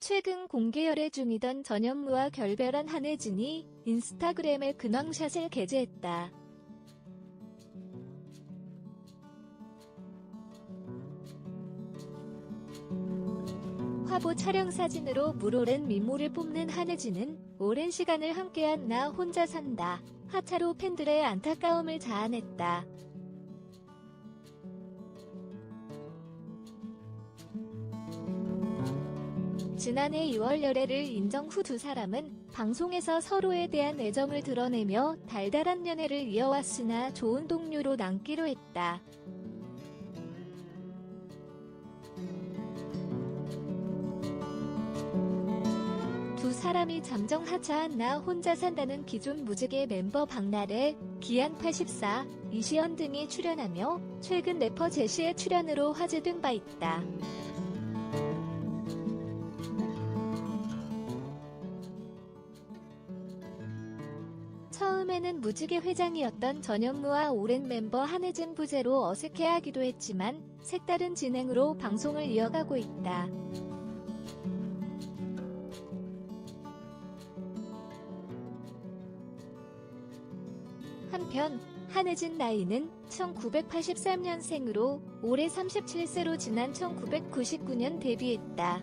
최근 공개 열애 중이던 전현무와 결별한 한혜진이 인스타그램에 근황샷을 게재했다. 화보 촬영 사진으로 물오랜 미모를 뽐낸 한혜진은 오랜 시간을 함께한 나 혼자 산다 하차로 팬들의 안타까움을 자아냈다. 지난해 2월 열애를 인정 후 두 사람은 방송에서 서로에 대한 애정을 드러내며 달달한 연애를 이어왔으나 좋은 동료로 남기로 했다. 두 사람이 잠정 하차한 나 혼자 산다는 기존 무지개 멤버 박나래, 기안84, 이시연 등이 출연하며 최근 래퍼 제시의 출연으로 화제된 바 있다. 처음에는 무지개 회장이었던 전현무와 오랜 멤버 한혜진 부재로 어색해하기도 했지만 색다른 진행으로 방송을 이어가고 있다. 한편 한혜진 나이는 1983년생으로 올해 37세로 지난 1999년 데뷔했다.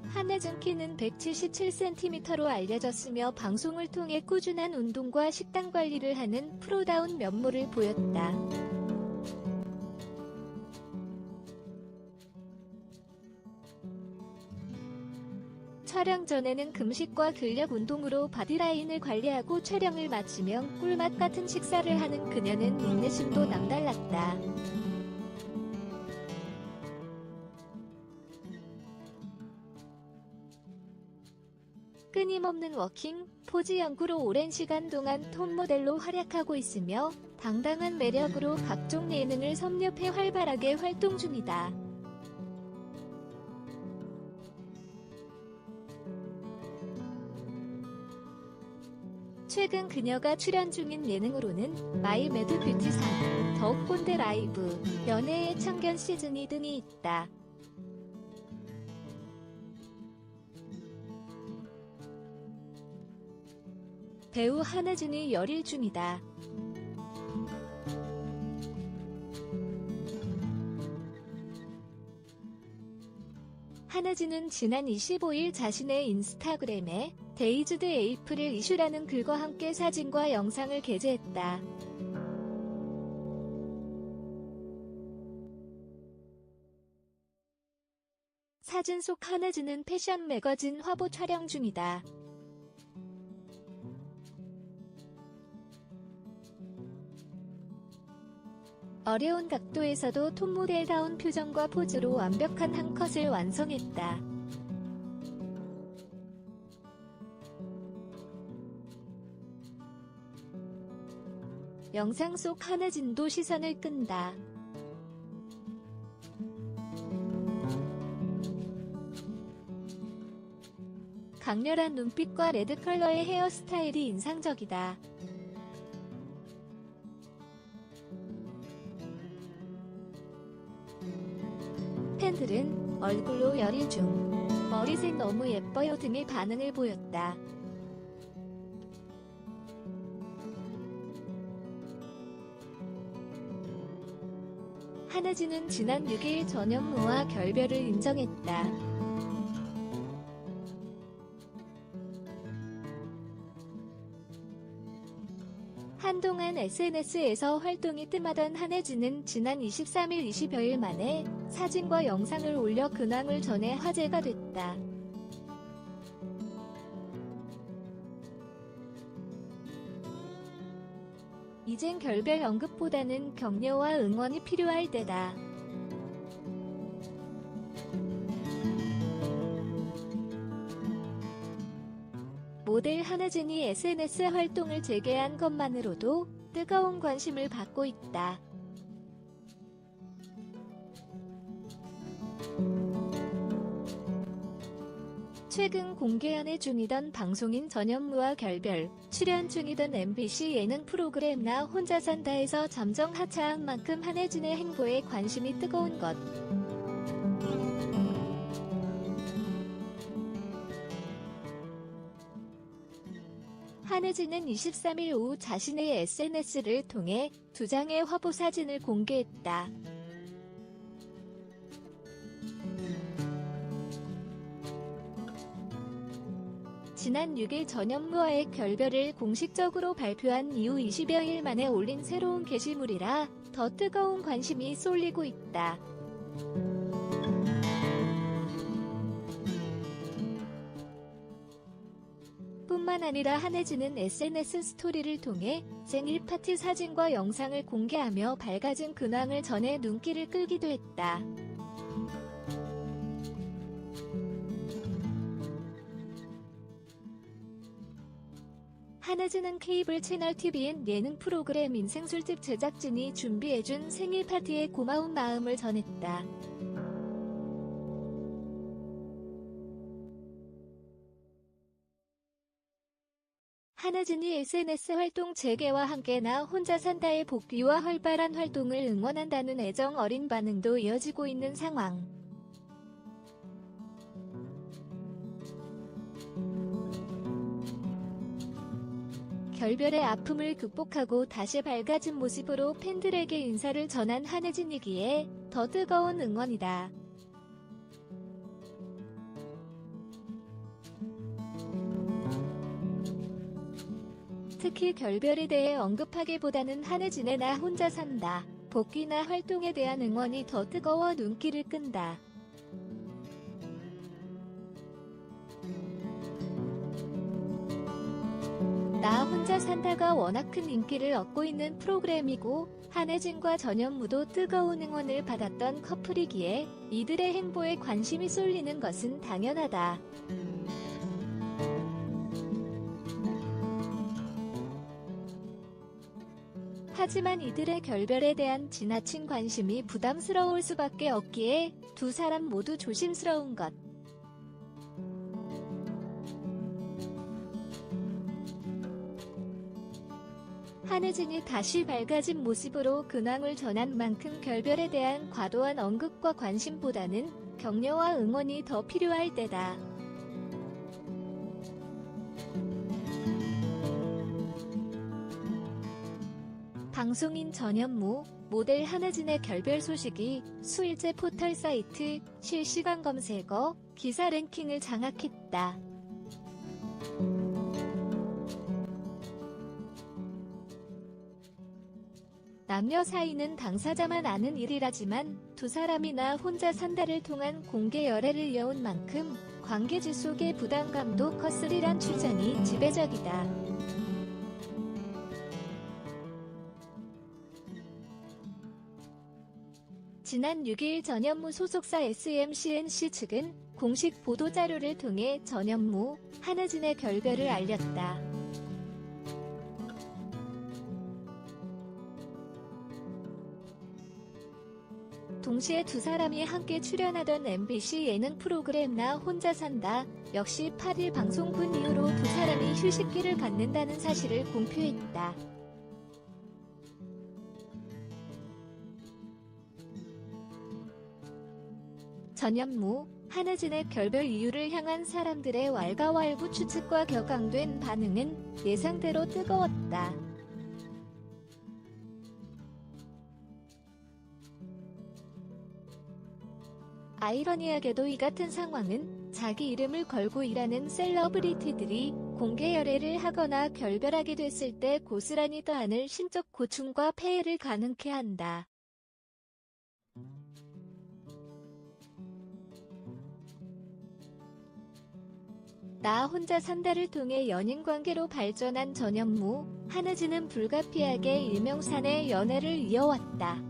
한혜진 키는 177cm로 알려졌으며 방송을 통해 꾸준한 운동과 식단 관리를 하는 프로다운 면모를 보였다. 촬영 전에는 금식과 근력 운동으로 바디라인을 관리하고 촬영을 마치면 꿀맛 같은 식사를 하는 그녀는 인내심도 남달랐다. 끊임없는 워킹, 포즈 연구로 오랜 시간 동안 톱 모델로 활약하고 있으며 당당한 매력으로 각종 예능을 섭렵해 활발하게 활동 중이다. 최근 그녀가 출연 중인 예능으로는 마이 매드 뷰티상, 더욱 꼰대 라이브, 연애의 참견 시즌2 등이 있다. 배우 한혜진이 열일 중이다. 한혜진은 지난 25일 자신의 인스타그램에 데이즈드 에이프릴 이슈라는 글과 함께 사진과 영상을 게재했다. 사진 속 한혜진은 패션 매거진 화보 촬영 중이다. 어려운 각도에서도 톱모델다운 표정과 포즈로 완벽한 한 컷을 완성했다. 영상 속 한혜진도 시선을 끈다. 강렬한 눈빛과 레드 컬러의 헤어스타일이 인상적이다. 팬들은 얼굴로 열일 중, 머리색 너무 예뻐요 등의 반응을 보였다. 한혜진은 지난 6일 전현무와 결별을 인정했다. 한동안 SNS에서 활동이 뜸하던 한혜진은 지난 23일 20여일 만에 사진과 영상을 올려 근황을 전해 화제가 됐다. 이젠 결별 언급보다는 격려와 응원이 필요할 때다. 모델 한혜진이 SNS 활동을 재개한 것만으로도 뜨거운 관심을 받고 있다. 최근 공개 연애 중이던 방송인 전현무와 결별, 출연 중이던 MBC 예능 프로그램 나 혼자 산다에서 잠정 하차한 만큼 한혜진의 행보에 관심이 뜨거운 것. 한혜진은 23일 오후 자신의 SNS를 통해 두 장의 화보 사진을 공개했다. 지난 6일 전현무와의 결별을 공식적으로 발표한 이후 20여일 만에 올린 새로운 게시물이라 더 뜨거운 관심이 쏠리고 있다. 뿐만 아니라 한혜진은 SNS 스토리를 통해 생일 파티 사진과 영상을 공개하며 밝아진 근황을 전해 눈길을 끌기도 했다. 한혜진은 케이블 채널 TVN 예능 프로그램 인생술집 제작진이 준비해준 생일 파티에 고마운 마음을 전했다. 한혜진이 SNS 활동 재개와 함께 나 혼자 산다의 복귀와 활발한 활동을 응원한다는 애정 어린 반응도 이어지고 있는 상황. 결별의 아픔을 극복하고 다시 밝아진 모습으로 팬들에게 인사를 전한 한혜진이기에 더 뜨거운 응원이다. 특히 결별에 대해 언급하기보다는 한혜진의 나 혼자 산다, 복귀나 활동에 대한 응원이 더 뜨거워 눈길을 끈다. 나 혼자 산다가 워낙 큰 인기를 얻고 있는 프로그램이고 한혜진과 전현무도 뜨거운 응원을 받았던 커플이기에 이들의 행보에 관심이 쏠리는 것은 당연하다. 하지만 이들의 결별에 대한 지나친 관심이 부담스러울 수밖에 없기에 두 사람 모두 조심스러운 것. 한혜진이 다시 밝아진 모습으로 근황을 전한 만큼 결별에 대한 과도한 언급과 관심보다는 격려와 응원이 더 필요할 때다. 방송인 전현무, 모델 한혜진의 결별 소식이 수일제 포털 사이트 실시간 검색어, 기사 랭킹을 장악했다. 남녀 사이는 당사자만 아는 일이라지만 두 사람이나 혼자 산다를 통한 공개 열애를 이어온 만큼 관계지 속의 부담감도 컸으리란 추정이 지배적이다. 지난 6일 전현무 소속사 SMCNC 측은 공식 보도자료를 통해 전현무, 한혜진의 결별을 알렸다. 동시에 두 사람이 함께 출연하던 MBC 예능 프로그램 나 혼자 산다 역시 8일 방송분 이후로 두 사람이 휴식기를 갖는다는 사실을 공표했다. 전현무, 한혜진의 결별 이유를 향한 사람들의 왈가왈부 추측과 격앙된 반응은 예상대로 뜨거웠다. 아이러니하게도 이 같은 상황은 자기 이름을 걸고 일하는 셀러브리티들이 공개 열애를 하거나 결별하게 됐을 때 고스란히 더하는 심적 고충과 폐해를 가능케 한다. 나 혼자 산다를 통해 연인관계로 발전한 전현무, 한혜진은 불가피하게 일명산의 연애를 이어왔다.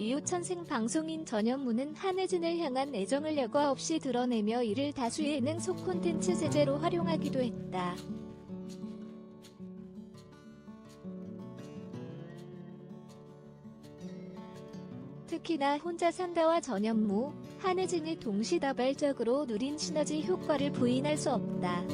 이웃천생 방송인 전현무는 한혜진을 향한 애정을 여과 없이 드러내며 이를 다수 예능 속 콘텐츠 세제로 활용하기도 했다. 특히나 혼자 산다와 전현무, 한혜진이 동시다발적으로 누린 시너지 효과를 부인할 수 없다.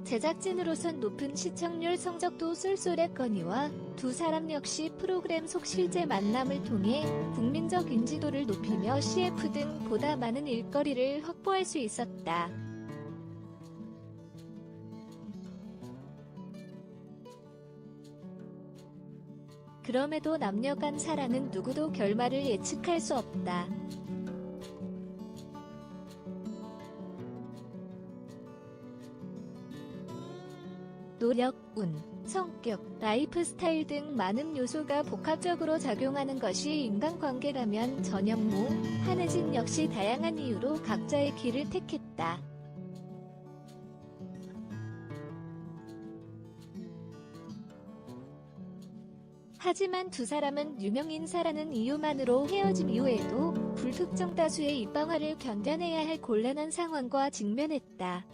제작진으로선 높은 시청률 성적도 쏠쏠했거니와 두 사람 역시 프로그램 속 실제 만남을 통해 국민적 인지도를 높이며 CF 등 보다 많은 일거리를 확보할 수 있었다. 그럼에도 남녀 간 사랑은 누구도 결말을 예측할 수 없다. 노력, 운, 성격, 라이프 스타일 등 많은 요소가 복합적으로 작용하는 것이 인간관계라면 전현무, 한혜진 역시 다양한 이유로 각자의 길을 택했다. 하지만 두 사람은 유명인사라는 이유만으로 헤어짐 이후에도 불특정 다수의 입방아를 견뎌내야 할 곤란한 상황과 직면했다.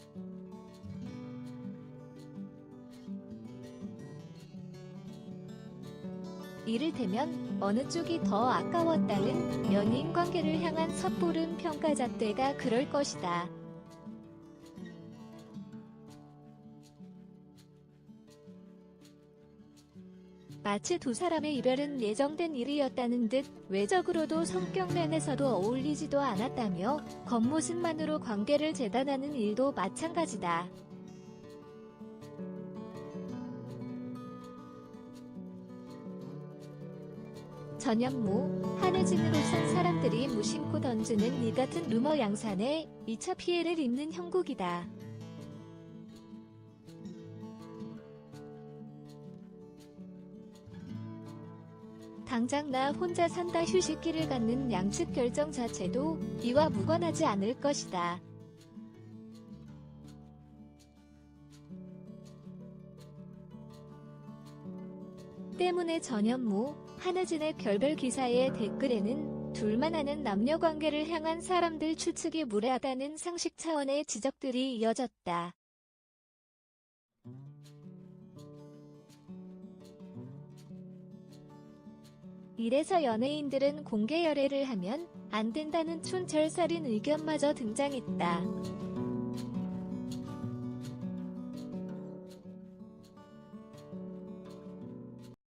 이를테면 어느 쪽이 더 아까웠다는 연인 관계를 향한 섣부른 평가잣대가 그럴 것이다. 마치 두 사람의 이별은 예정된 일이었다는 듯 외적으로도 성격 면에서도 어울리지도 않았다며 겉모습만으로 관계를 재단하는 일도 마찬가지다. 전현무, 한혜진으로선 사람들이 무심코 던지는 이 같은 루머 양산에 2차 피해를 입는 형국이다. 당장 나 혼자 산다 휴식기를 갖는 양측 결정 자체도 이와 무관하지 않을 것이다. 때문에 전현무, 한혜진의 결별 기사의 댓글에는 둘만 아는 남녀관계를 향한 사람들 추측이 무례하다는 상식 차원의 지적들이 이어졌다. 이래서 연예인들은 공개 열애를 하면 안 된다는 촌철살인 의견마저 등장했다.